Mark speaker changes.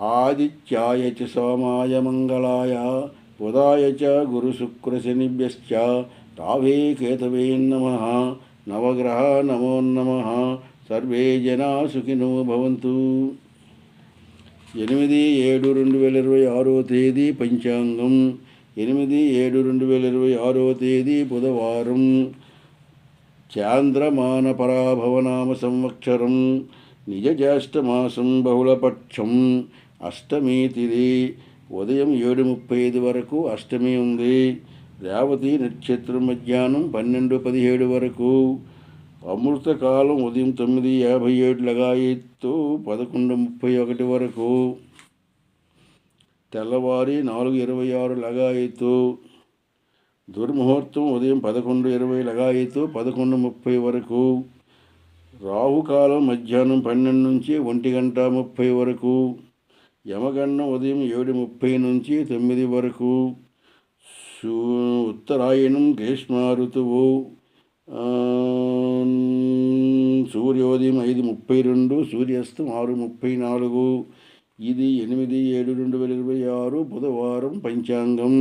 Speaker 1: ఆదిత్యాయ చ సోమాయ మంగళాయ బుధాయ చ గురుశుక్రశనిభ్యశ్చ రాహవే కేతవే నమః. నవగ్రహ నమో నమః. సర్వే జనా సుఖినో భవంతు. 8/7/2026 తేదీ పంచాంగం. 8/7/2026 తేదీ బుధవారం. చాంద్రమాన పరాభవనామ సంవత్సరం. నిజ జ్యేష్ఠమాసం బహుళపక్షం. అష్టమి తిథి ఉదయం 7:35 వరకు అష్టమి ఉంది. రేవతి నక్షత్రం మధ్యాహ్నం 12:17 వరకు. అమృతకాలం ఉదయం 9:57 లగాయత్తు 11:31 వరకు. తెల్లవారి 4:26 లగాయత్తు. దుర్ముహూర్తం ఉదయం 11:20 లగాయత్తు 11:30 వరకు. రాహుకాలం మధ్యాహ్నం 12 నుంచి 1:30 వరకు. యమగండం ఉదయం 7:30 నుంచి 9 వరకు. ఉత్తరాయణం గ్రీష్మ ఋతువు. సూర్యోదయం 5:32, సూర్యాస్తం 6:34. ఇది 8/7/2026 బుధవారం పంచాంగం.